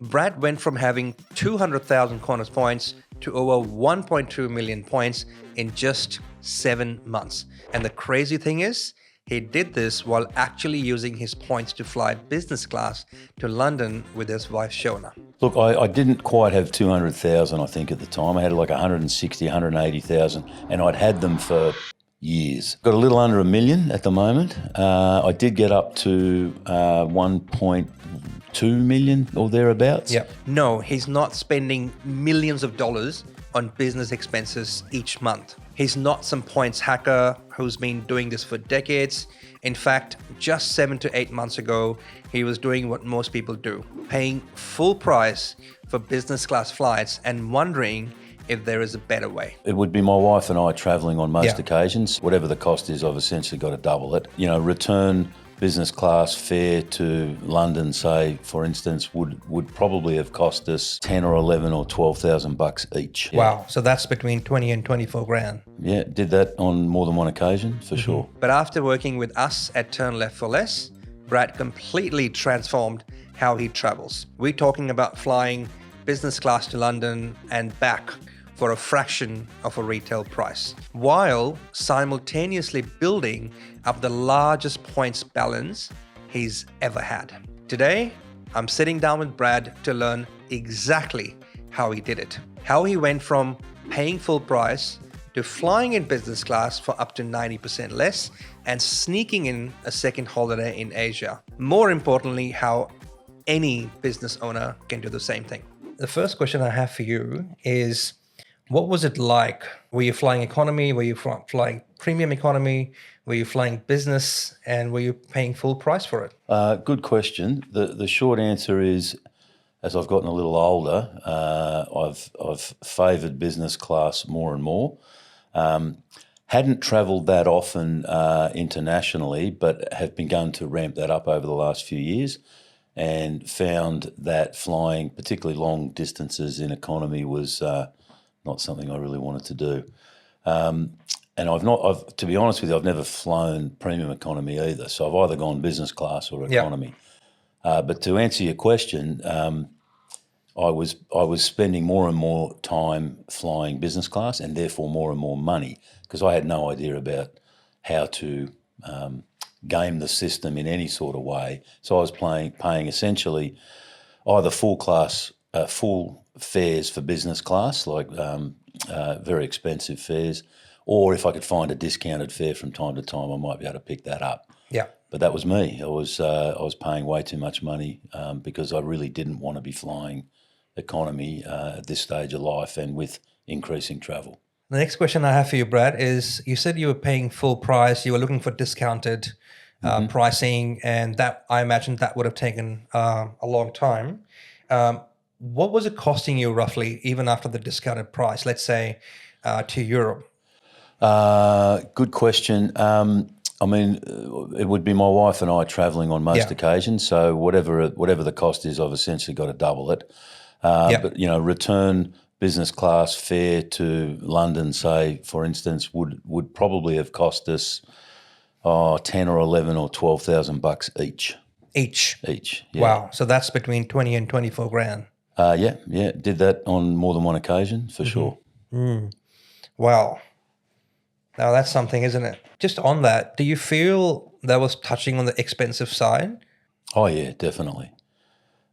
Brad went from having 200,000 Qantas points to over 1.2 million points in just 7 months. And the crazy thing is, he did this while actually using his points to fly business class to London with his wife Shona. Look, I didn't quite have 200,000, I think, at the time. I had like 160, 180,000, and I'd had them for years. Got a little under $1 million at the moment. I did get up to 1.2 million or thereabouts. Yep. No, he's not spending millions of dollars on business expenses each month. He's not some points hacker who's been doing this for decades. In fact, just 7 to 8 months ago, he was doing what most people do, paying full price for business class flights and wondering if there is a better way. It would be my wife and I travelling on most occasions. Whatever the cost is, I've essentially got to double it. You know, return business class fare to London, say, for instance, would probably have cost us 10 or 11 or 12,000 bucks each. Wow. So that's between 20 and 24 grand. Yeah, did that on more than one occasion, for sure. But after working with us at turnleftforless, Brad completely transformed how he travels. We're talking about flying business class to London and back for a fraction of a retail price, while simultaneously building up the largest points balance he's ever had. Today, I'm sitting down with Brad to learn exactly how he did it, how he went from paying full price to flying in business class for up to 90% less and sneaking in a second holiday in Asia. More importantly, how any business owner can do the same thing. The first question I have for you is, what was it like? Were you flying economy? Were you flying premium economy? Were you flying business? And were you paying full price for it? Good question. The short answer is, as I've gotten a little older, I've favoured business class more and more. Hadn't travelled that often internationally, but have begun to ramp that up over the last few years, and found that flying, particularly long distances in economy, was not something I really wanted to do. And to be honest with you, I've never flown premium economy either. So I've either gone business class or economy. But to answer your question, I was spending more and more time flying business class, and therefore more and more money, because I had no idea about how to game the system in any sort of way. So I was paying essentially either full fares for business class, like very expensive fares, or if I could find a discounted fare from time to time, I might be able to pick that up. Yeah. But that was me. I was paying way too much money because I really didn't want to be flying economy at this stage of life and with increasing travel. The next question I have for you, Brad, is you said you were paying full price, you were looking for discounted pricing, and that, I imagine, that would have taken a long time. What was it costing you roughly, even after the discounted price, let's say to Europe? Good question. I mean, it would be my wife and I travelling on most occasions. So whatever the cost is, I've essentially got to double it. But, you know, return business class fare to London, say, for instance, would probably have cost us 10 or 11 or 12,000 bucks each. Each? Yeah. Wow. So that's between 20 and 24 grand. Yeah. Did that on more than one occasion, for sure. Wow. Now that's something, isn't it? Just on that, do you feel that was touching on the expensive side? Oh, yeah, definitely.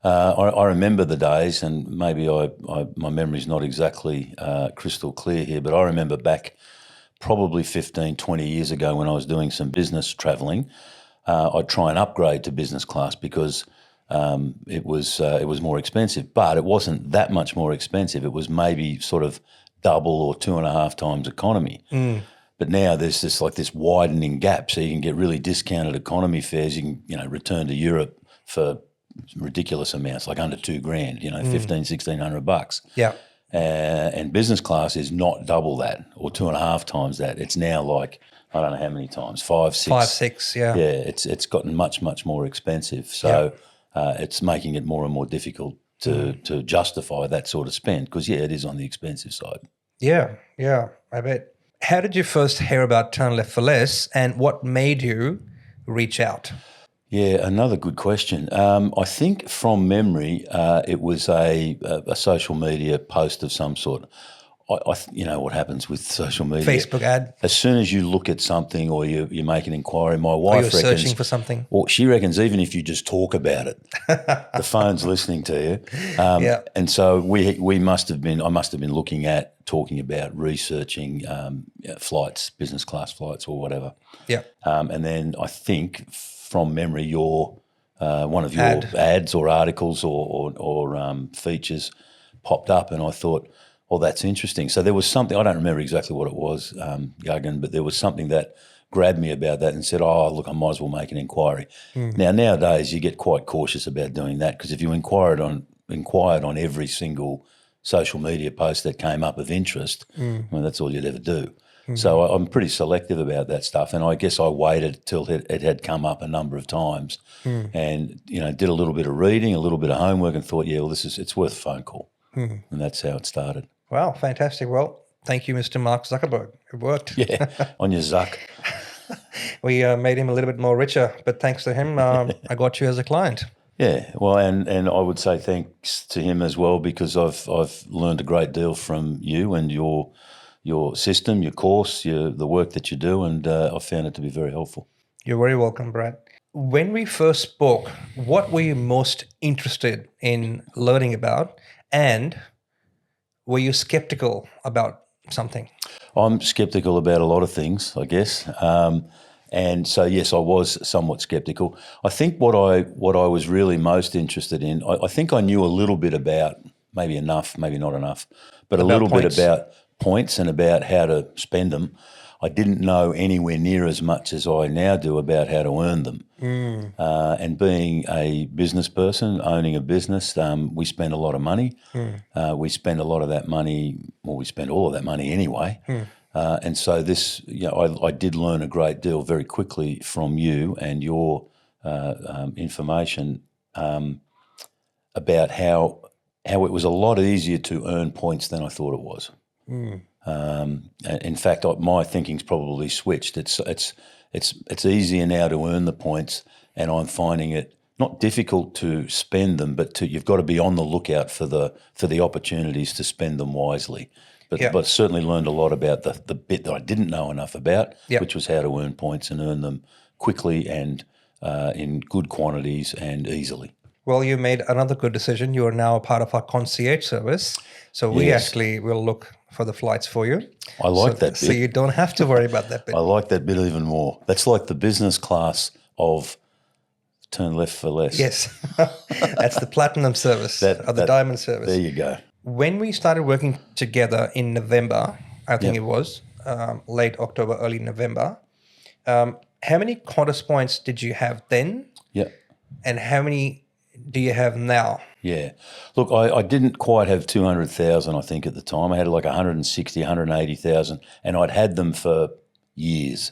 I remember the days, and maybe my memory's not exactly crystal clear here, but I remember back probably 15, 20 years ago when I was doing some business travelling, I'd try and upgrade to business class because it was more expensive, but it wasn't that much more expensive. It was maybe sort of double or 2.5 times economy. But now there's this widening gap, so you can get really discounted economy fares. You can return to Europe for ridiculous amounts, like under $2 grand, 1,500-1,600 bucks. Yeah. And business class is not double that or 2.5 times that. It's now like, I don't know how many times, 5, 6. 5, 6, yeah. Yeah, it's gotten much, much more expensive. So it's making it more and more difficult to justify that sort of spend because, it is on the expensive side. Yeah, I bet. How did you first hear about Turn Left for Less, and what made you reach out? Yeah, another good question. I think from memory, it was a social media post of some sort. You know what happens with social media. Facebook ad, As soon as you look at something or you make an inquiry, my or wife you're reckons, searching for something. or she reckons even if you just talk about it, the phone's listening to you. Yeah. And so I must have been talking about researching flights, business class flights or whatever. Yeah. And then I think from memory, one of your Ad. ads or articles or features popped up, and I thought, oh, that's interesting. So there was something, I don't remember exactly what it was, Gagan, but there was something that grabbed me about that and said, oh, look, I might as well make an inquiry. Now, nowadays you get quite cautious about doing that because if you inquired on every single social media post that came up of interest, well, that's all you'd ever do. So I'm pretty selective about that stuff, and I guess I waited till it had come up a number of times, and did a little bit of reading, a little bit of homework, and thought, yeah, well, it's worth a phone call, and that's how it started. Wow, fantastic. Well, thank you, Mr. Mark Zuckerberg. It worked. Yeah, on your Zuck. We made him a little bit more richer, but thanks to him, I got you as a client. Yeah, well, and I would say thanks to him as well because I've learned a great deal from you and your system, your course, the work that you do, and I found it to be very helpful. You're very welcome, Brad. When we first spoke, what were you most interested in learning about, and were you skeptical about something? I'm skeptical about a lot of things, I guess. And so, yes, I was somewhat skeptical. I think what I was really most interested in, I think I knew a little bit about, maybe enough, maybe not enough, but About a little points. bit about points and about how to spend them. I didn't know anywhere near as much as I now do about how to earn them. And being a business person, owning a business, we spend a lot of money. We spend a lot of that money, well, we spend all of that money anyway. And so this, I did learn a great deal very quickly from you and your information about how it was a lot easier to earn points than I thought it was. In fact, my thinking's probably switched. It's easier now to earn the points, and I'm finding it not difficult to spend them, but you've got to be on the lookout for the opportunities to spend them wisely. But certainly learned a lot about the bit that I didn't know enough about, which was how to earn points and earn them quickly and in good quantities and easily. Well, you made another good decision. You are now a part of our concierge service. So we actually will look for the flights for you. I like that bit. So you don't have to worry about that bit. I like that bit even more. That's like the business class of Turn Left for Less. Yes. That's the platinum service or the diamond service. There you go. When we started working together in November, I think it was, late October, early November, how many Qantas points did you have then? Yeah. And how many do you have now? Yeah. Look, I didn't quite have 200,000, I think, at the time. I had like 160, 180,000, and I'd had them for years.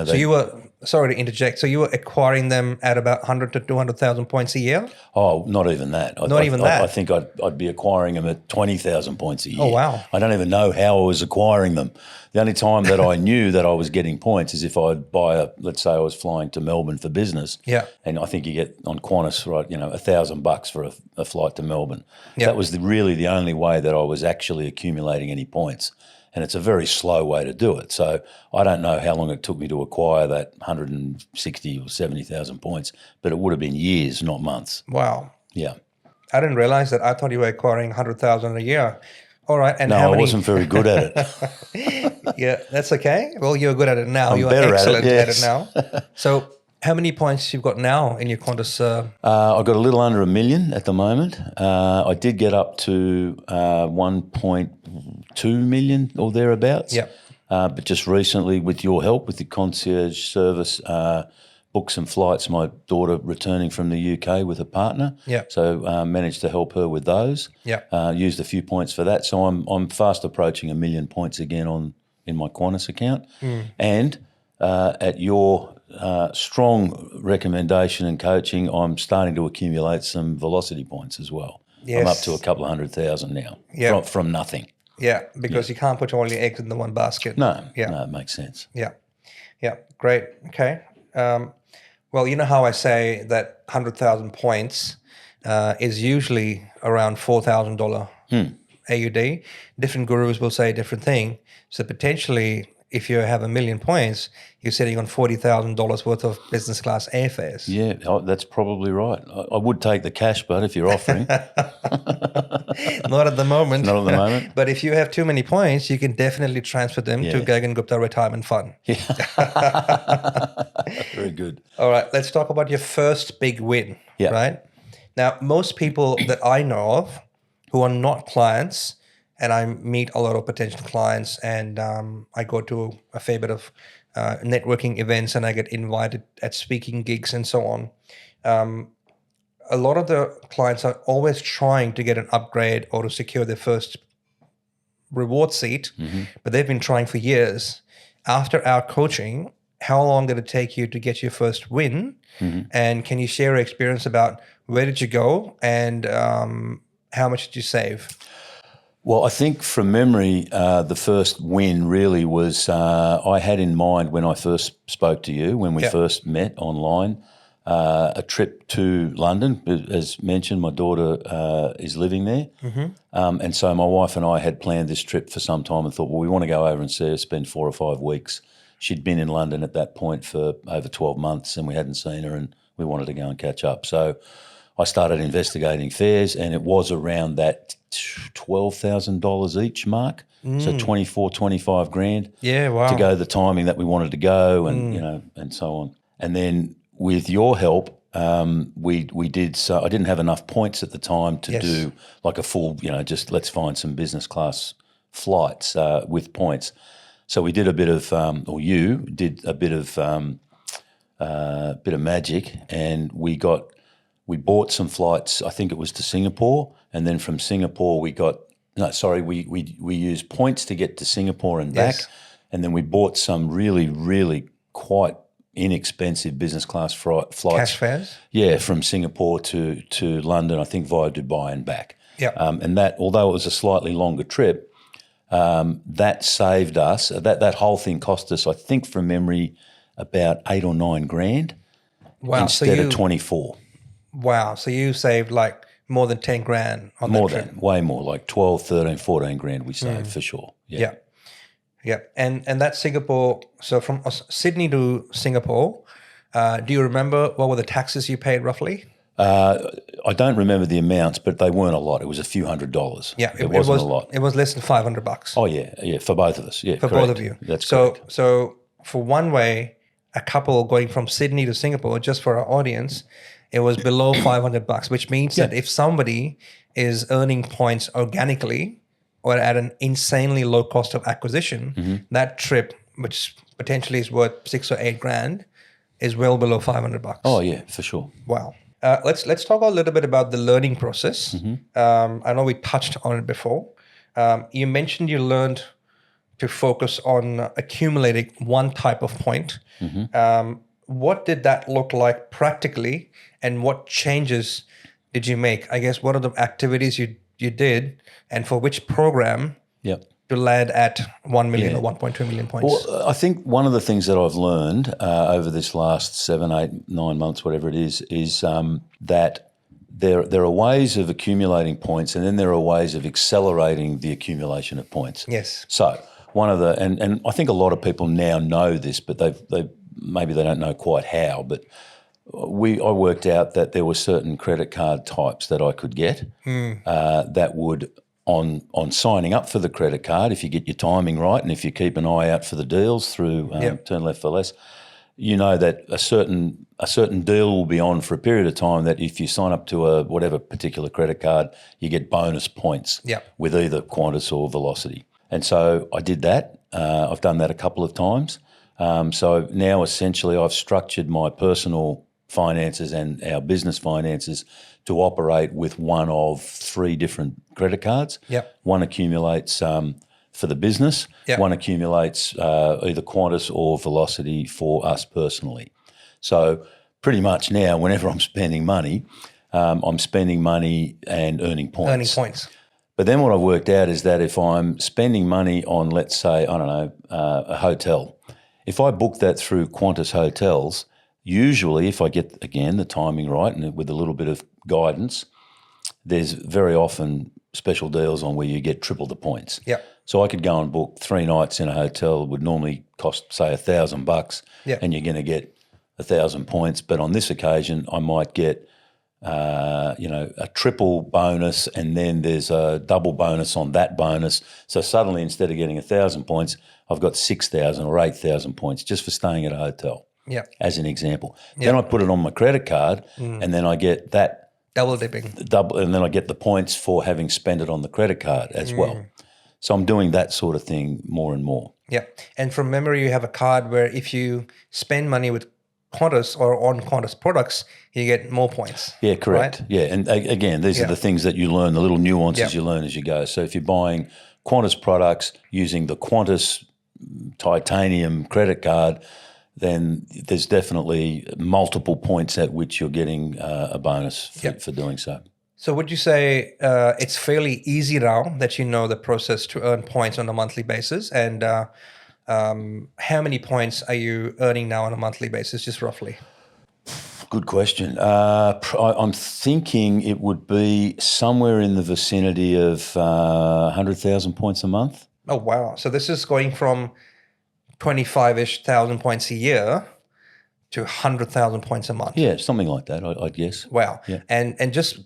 So you were, sorry to interject, so you were acquiring them at about 100 to 200,000 points a year? Oh, not even that. Not even that? I think I'd be acquiring them at 20,000 points a year. Oh, wow. I don't even know how I was acquiring them. The only time that I knew that I was getting points is if I'd buy let's say I was flying to Melbourne for business. Yeah. And I think you get on Qantas, right, $1,000 for a flight to Melbourne. Yeah. That was really the only way that I was actually accumulating any points. And it's a very slow way to do it. So I don't know how long it took me to acquire that 160 or 70,000 points, but it would have been years, not months. Wow. Yeah. I didn't realize that. I thought you were acquiring 100,000 a year. All right. And no, how many? I wasn't very good at it. Yeah, that's okay. Well, you're good at it now. I'm you're better excellent at it now. So how many points you've got now in your Qantas? I've got a little under 1 million at the moment. I did get up to 1.2 million or thereabouts. Yeah. But just recently, with your help, with the concierge service, booked some flights. My daughter returning from the UK with a partner. Yeah. So managed to help her with those. Yeah. Used a few points for that. So I'm fast approaching 1 million points again in my Qantas account. And at your strong recommendation and coaching, I'm starting to accumulate some velocity points as well. Yes. I'm up to a couple of 100,000 now from nothing. Yeah, because you can't put all your eggs in the one basket. No, Yeah. no, it makes sense. Yeah. Yeah. Great. Okay. Well, you know how I say that 100,000 points is usually around $4,000 AUD. Different gurus will say a different thing. So potentially, if you have 1,000,000 points, you're sitting on $40,000 worth of business class airfares. Yeah, that's probably right. I would take the cash, but if you're offering, Not at the moment. not at the moment. But if you have too many points, you can definitely transfer them to Yeah. Gagan Gupta Retirement Fund. Very good. All right, let's talk about your first big win, Yeah. right? Now, most people that I know of who are not clients, and I meet a lot of potential clients, and I go to a fair bit of networking events, and I get invited at speaking gigs and so on. A lot of the clients are always trying to get an upgrade or to secure their first reward seat, but they've been trying for years. After our coaching, how long did it take you to get your first win? And can you share your experience about where did you go and how much did you save? Well, I think from memory, the first win really was I had in mind when I first spoke to you, when we first met online, a trip to London. As mentioned, my daughter is living there. And so my wife and I had planned this trip for some time and thought, well, we want to go over and see her, spend 4 or 5 weeks. She'd been in London at that point for over 12 months and we hadn't seen her and we wanted to go and catch up. So I started investigating fares and it was around that $12,000 each mark. So 24, 25 grand Yeah, wow. to go the timing that we wanted to go and, you know, and so on. And then with your help, we did, so I didn't have enough points at the time to do like a full, you know, just let's find some business class flights with points. So we did a bit of, or you did a bit of magic, and we bought some flights. I think it was to Singapore, and then from Singapore we used points to get to Singapore and back, and then we bought some really quite inexpensive business class flights. Cash fares? Yeah, from Singapore to London, I think via Dubai and back. Yeah. And that, although it was a slightly longer trip, that saved us. That whole thing cost us, I think, from memory, about 8 or 9 grand instead of 24. Wow. So you saved like more than 10 grand on that trip. Way more, like 12, 13, 14 grand we saved for sure. Yeah. And that's Singapore. So from Sydney to Singapore, do you remember what were the taxes you paid roughly? I don't remember the amounts, but they weren't a lot. It was a few $100s. Yeah, it wasn't a lot. It was less than $500. Oh yeah, for both of us. Yeah, for correct. both of you. That's correct. So for one way, a couple going from Sydney to Singapore, just for our audience, it was below $500, which means that if somebody is earning points organically or at an insanely low cost of acquisition, that trip, which potentially is worth 6 or 8 grand, is well below $500. Oh yeah, for sure. Wow. Let's talk a little bit about the learning process. I know we touched on it before. You mentioned you learned to focus on accumulating one type of point. What did that look like practically, and what changes did you make? I guess what are the activities you did, and for which program to land at 1 million or 1.2 million points? Well, I think one of the things that I've learned over this last 7, 8, 9 months, whatever it is that there are ways of accumulating points, and then there are ways of accelerating the accumulation of points. Yes. So one of the, and I think a lot of people now know this, but maybe they don't know quite how, but I worked out that there were certain credit card types that I could get that would, on signing up for the credit card, if you get your timing right and if you keep an eye out for the deals through Turn Left for Less, you know that a certain deal will be on for a period of time that if you sign up to a whatever particular credit card, you get bonus points with either Qantas or Velocity. And so I did that. I've done that a couple of times. So now essentially I've structured my personal finances and our business finances to operate with one of 3 different credit cards. One accumulates for the business. One accumulates either Qantas or Velocity for us personally. So pretty much now, whenever I'm spending money and earning points. But then what I've worked out is that if I'm spending money on, let's say, I don't know, a hotel, if I book that through Qantas Hotels, usually, if I get, again, the timing right and with a little bit of guidance, there's very often special deals on where you get triple the points. Yeah. So I could go and book 3 nights in a hotel, would normally cost, say, $1,000, and you're going to get 1,000 points. But on this occasion, I might get, a triple bonus, and then there's a double bonus on that bonus. So suddenly, instead of getting 1,000 points, I've got 6,000 or 8,000 points just for staying at a hotel. Yeah. As an example. Then I put it on my credit card, and then I get that Double dipping. and then I get the points for having spent it on the credit card as well. So I'm doing that sort of thing more and more. Yeah. And from memory, you have a card where if you spend money with Qantas or on Qantas products, you get more points. Yeah, correct. Right? Yeah, and again, these are the things that you learn, the little nuances you learn as you go. So if you're buying Qantas products using the Qantas titanium credit card, then there's definitely multiple points at which you're getting a bonus for doing so. So would you say it's fairly easy now that you know the process to earn points on a monthly basis? And how many points are you earning now on a monthly basis, just roughly? Good question. I'm thinking it would be somewhere in the vicinity of 100,000 points a month. Oh, wow. So this is going from 25-ish thousand points a year to 100,000 points a month. Yeah, something like that, I'd guess. Wow. Yeah. And just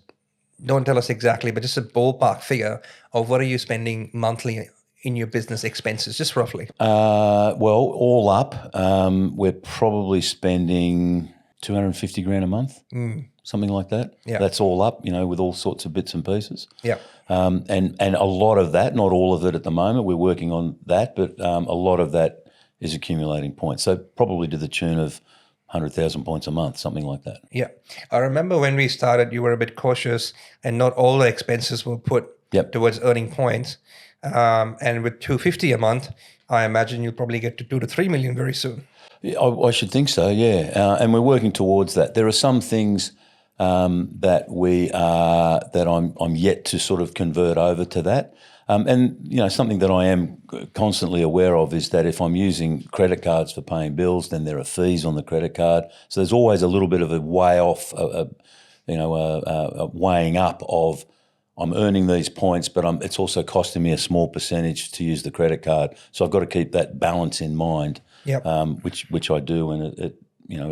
don't tell us exactly, but just a ballpark figure of what are you spending monthly in your business expenses, just roughly? Well, all up, we're probably spending 250 grand a month, something like that. Yeah. That's all up, with all sorts of bits and pieces. Yeah. And a lot of that, not all of it at the moment, we're working on that, but a lot of that is accumulating points. So probably to the tune of 100,000 points a month, something like that. Yeah. I remember when we started, you were a bit cautious and not all the expenses were put towards earning points. And with 250 a month, I imagine you'll probably get to 2 to 3 million very soon. Yeah, I should think so, yeah. And we're working towards that. There are some things that I'm yet to sort of convert over to that. And something that I am constantly aware of is that if I'm using credit cards for paying bills, then there are fees on the credit card. So there's always a little bit of a way off, a weighing up of I'm earning these points, but it's also costing me a small percentage to use the credit card. So I've got to keep that balance in mind, which I do, and it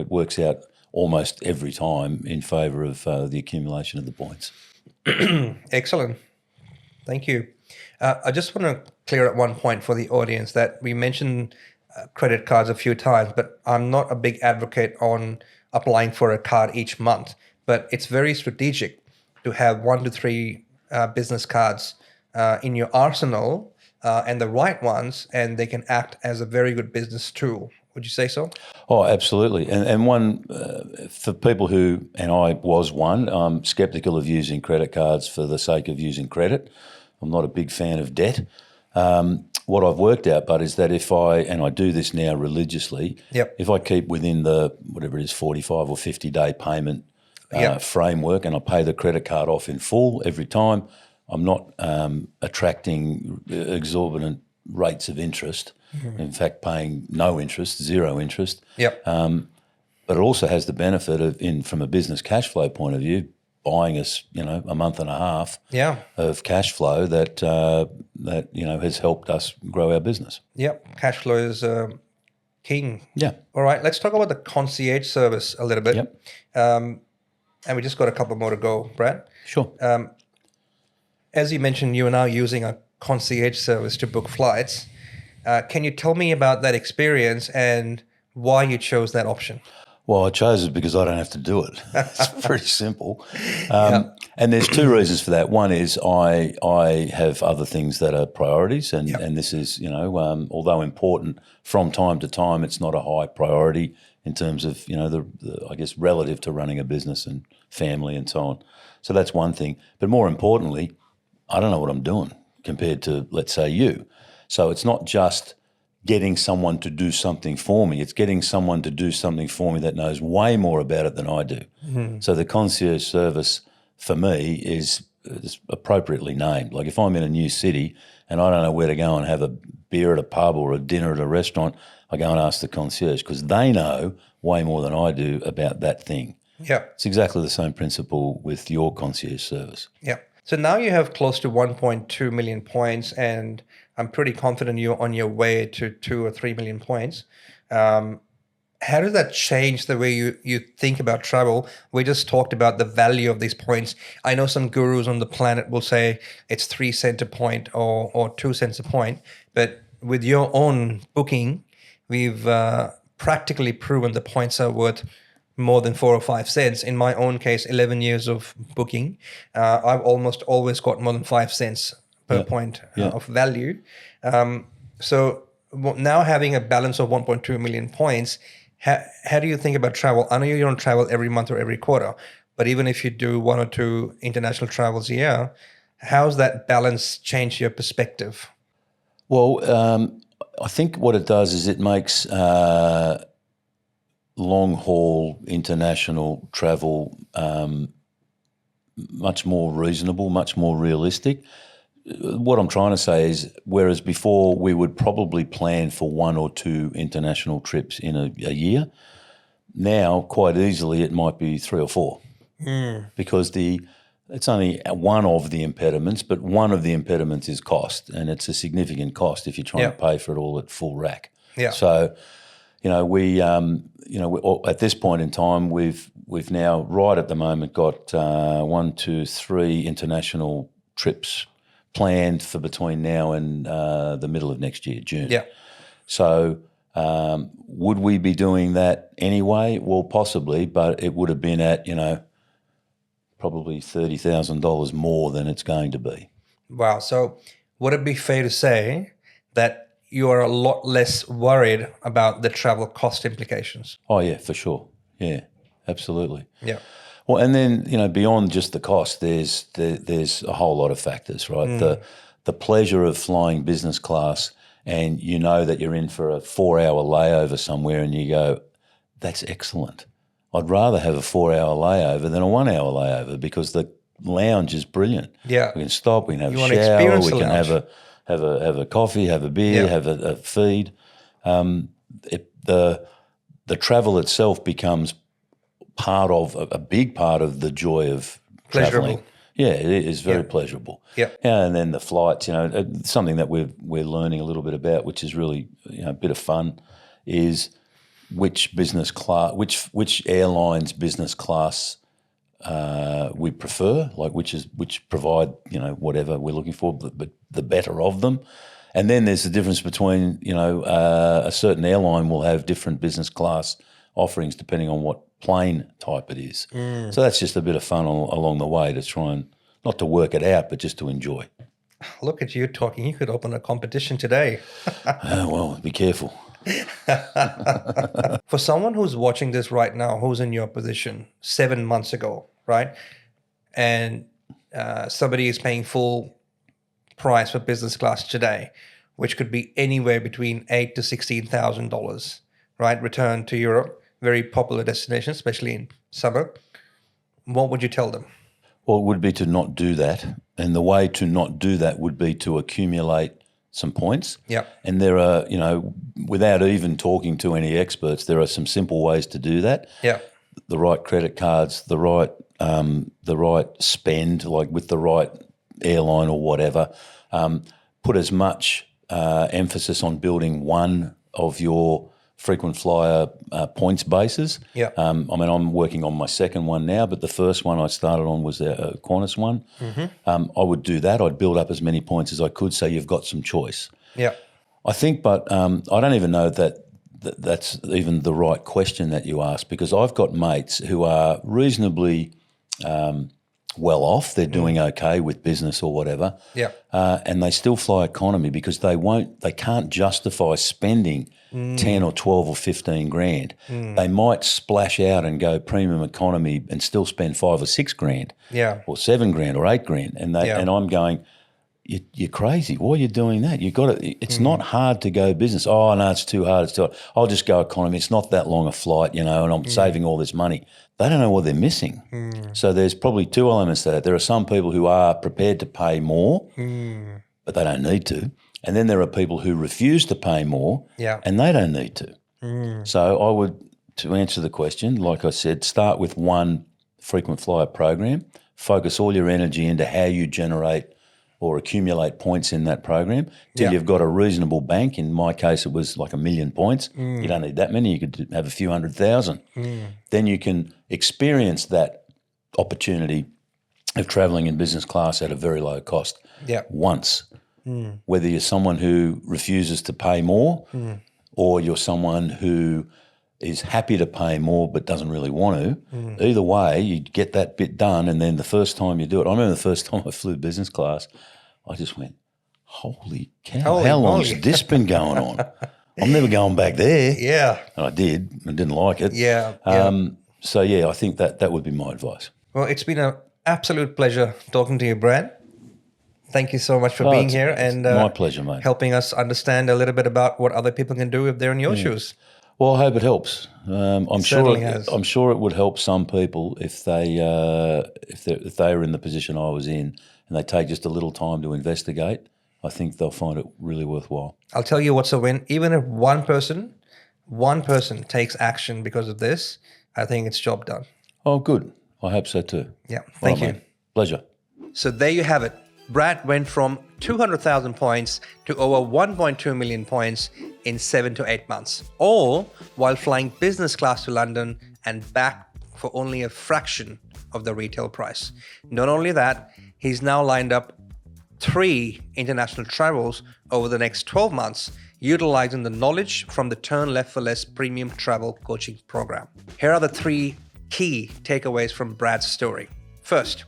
works out almost every time in favour of the accumulation of the points. Excellent. Thank you. I just want to clear up one point for the audience that we mentioned credit cards a few times, but I'm not a big advocate on applying for a card each month. But it's very strategic to have 1 to 3 business cards in your arsenal and the right ones, and they can act as a very good business tool. Would you say so? Oh, absolutely. And one, for people who, and I was one, I'm sceptical of using credit cards for the sake of using credit. I'm not a big fan of debt. What I've worked out, but is that and I do this now religiously, if I keep within the, whatever it is, 45 or 50-day payment framework, and I pay the credit card off in full every time, I'm not attracting exorbitant rates of interest. In fact, paying no interest, 0 interest. But it also has the benefit of, from a business cash flow point of view, buying us, a month and a half of cash flow that has helped us grow our business. Cash flow is king. Yeah. All right, let's talk about the concierge service a little bit. And we just got a couple more to go, Brad. Sure. As you mentioned, you are now using a concierge service to book flights. Can you tell me about that experience and why you chose that option? Well, I chose it because I don't have to do it. It's pretty simple. And there's 2 reasons for that. One is I have other things that are priorities, and this is, although important from time to time, it's not a high priority in terms of, I guess, relative to running a business and family and so on. So that's one thing. But more importantly, I don't know what I'm doing compared to, let's say, you. So it's not just getting someone to do something for me. It's getting someone to do something for me that knows way more about it than I do. So the concierge service for me is appropriately named. Like if I'm in a new city and I don't know where to go and have a beer at a pub or a dinner at a restaurant, I go and ask the concierge because they know way more than I do about that thing. Yeah. It's exactly the same principle with your concierge service. Yeah. So now you have close to 1.2 million points, and I'm pretty confident you're on your way to 2 or 3 million points. How does that change the way you think about travel? We just talked about the value of these points. I know some gurus on the planet will say it's 3 cents a point or 2 cents a point, but with your own booking, we've practically proven the points are worth more than 4 or 5 cents. In my own case, 11 years of booking, I've almost always got more than 5 cents per point of value. So now having a balance of 1.2 million points, how do you think about travel? I know you don't travel every month or every quarter, but even if you do 1 or 2 international travels a year, how's that balance change your perspective? Well, I think what it does is it makes long-haul international travel much more reasonable, much more realistic. What I'm trying to say is, whereas before we would probably plan for 1 or 2 international trips in a year, now quite easily it might be 3 or 4 because it's only one of the impediments, but one of the impediments is cost, and it's a significant cost if you're trying to pay for it all at full rack. Yeah. So, we at this point in time, we've now right at the moment got 1, 2, 3 international trips planned for between now and the middle of next year, June. Yeah. So would we be doing that anyway? Well, possibly, but it would have been at, probably $30,000 more than it's going to be. Wow. So would it be fair to say that you are a lot less worried about the travel cost implications? Oh, yeah, for sure. Yeah, absolutely. Yeah. Well, and then, beyond just the cost, there's a whole lot of factors, right? The pleasure of flying business class, and you know that you're in for a 4-hour layover somewhere, and you go, that's excellent. I'd rather have a 4-hour layover than a 1-hour layover because the lounge is brilliant. Yeah. We can stop, we can have You a want to shower, experience we the can lounge. have a coffee, have a beer, have a feed. The travel itself becomes part of a big part of the joy of traveling. Pleasurable. Yeah, it is very pleasurable. Yeah. And then the flights, something that we're learning a little bit about, which is really a bit of fun, is which business class, which airlines business class we prefer, like which provide whatever we're looking for, but the better of them. And then there's the difference between a certain airline will have different business class offerings depending on what plane type it is. So that's just a bit of fun along the way to try and not to work it out, but just to enjoy. Look at you talking. You could open a competition today. Well, be careful. For someone who's watching this right now, who's in your position 7 months ago, right? And somebody is paying full price for business class today, which could be anywhere between $8,000 to $16,000, right? Return to Europe, very popular destination, especially in summer. What would you tell them? Well, it would be to not do that. And the way to not do that would be to accumulate some points. Yeah. And there are, without even talking to any experts, there are some simple ways to do that. Yeah. The right credit cards, the right spend, like with the right airline or whatever. Put as much emphasis on building one of your frequent flyer points bases. Yeah. I'm working on my second one now, but the first one I started on was a Qantas one. I would do that. I'd build up as many points as I could so you've got some choice. Yeah. I think, but I don't even know that's even the right question that you asked, because I've got mates who are reasonably well off. They're doing okay with business or whatever. Yeah. And they still fly economy because they can't justify spending 10 or 12 or 15 grand. They might splash out and go premium economy and still spend 5 or 6 grand. Yeah. Or 7 grand or 8 grand. And I'm going, you're crazy. Why are you doing that? You've got to. It's not hard to go business. Oh no, it's too hard. I'll just go economy. It's not that long a flight, and I'm saving all this money. They don't know what they're missing. So there's probably 2 elements to that. There are some people who are prepared to pay more, but they don't need to. And then there are people who refuse to pay more, and they don't need to. So I would, to answer the question, like I said, start with one frequent flyer program, focus all your energy into how you generate or accumulate points in that program till you've got a reasonable bank. In my case, it was like 1 million points. You don't need that many. You could have a few 100,000. Then you can experience that opportunity of travelling in business class at a very low cost once. Whether you're someone who refuses to pay more or you're someone who is happy to pay more but doesn't really want to, either way, you get that bit done, and then the first time you do it, I remember the first time I flew business class, I just went, holy cow, how long has this been going on? I'm never going back there. And I did. I didn't like it. So, I think that would be my advice. Well, it's been an absolute pleasure talking to you, Brad. Thank you so much for being here and my pleasure, mate. Helping us understand a little bit about what other people can do if they're in your shoes. Well, I hope it helps. I'm Certainly sure it would help some people if they are in the position I was in and they take just a little time to investigate. I think they'll find it really worthwhile. I'll tell you what's a win. Even if one person takes action because of this, I think it's job done. Oh, good. I hope so too. Yeah. Thank you. Mate. Pleasure. So there you have it. Brad went from 200,000 points to over 1.2 million points in 7 to 8 months, all while flying business class to London and back for only a fraction of the retail price. Not only that, he's now lined up 3 international travels over the next 12 months, utilizing the knowledge from the Turn Left for Less premium travel coaching program. Here are the 3 key takeaways from Brad's story. First,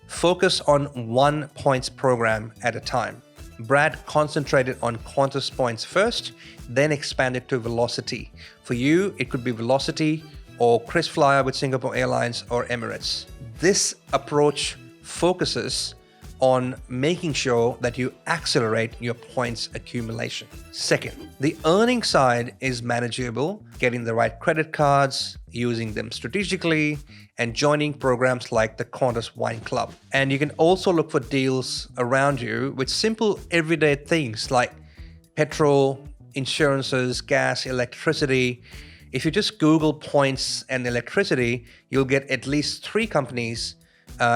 focus on 1 points program at a time. Brad concentrated on Qantas points first, then expanded to Velocity. For you, it could be Velocity or KrisFlyer with Singapore Airlines or Emirates. This approach focuses on making sure that you accelerate your points accumulation. Second, the earning side is manageable, getting the right credit cards, using them strategically, and joining programs like the Qantas Wine Club. And you can also look for deals around you with simple everyday things like petrol, insurances, gas, electricity. If you just Google points and electricity, you'll get at least 3 companies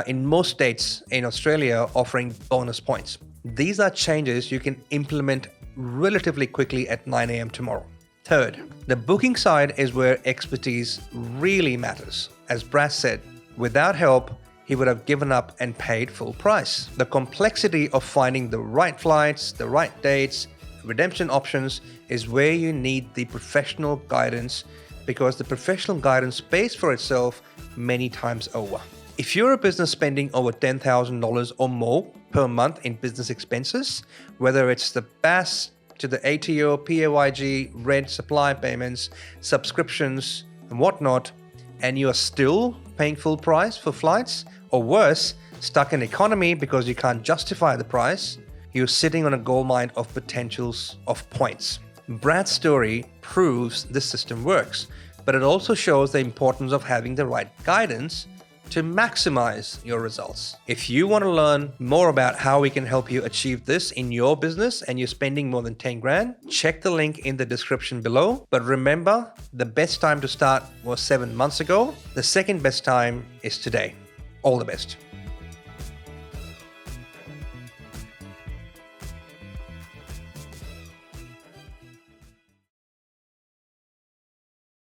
in most states in Australia offering bonus points. These are changes you can implement relatively quickly at 9 a.m. tomorrow. Third, the booking side is where expertise really matters. As Brad said, without help, he would have given up and paid full price. The complexity of finding the right flights, the right dates, redemption options is where you need the professional guidance, because the professional guidance pays for itself many times over. If you're a business spending over $10,000 or more per month in business expenses, whether it's the BAS to the ATO, PAYG, rent, supply payments, subscriptions, and whatnot, and you are still paying full price for flights, or worse, stuck in economy because you can't justify the price, you're sitting on a goldmine of potentials of points. Brad's story proves this system works, but it also shows the importance of having the right guidance to maximize your results. If you want to learn more about how we can help you achieve this in your business and you're spending more than 10 grand, check the link in the description below. But remember, the best time to start was 7 months ago. The second best time is today. All the best.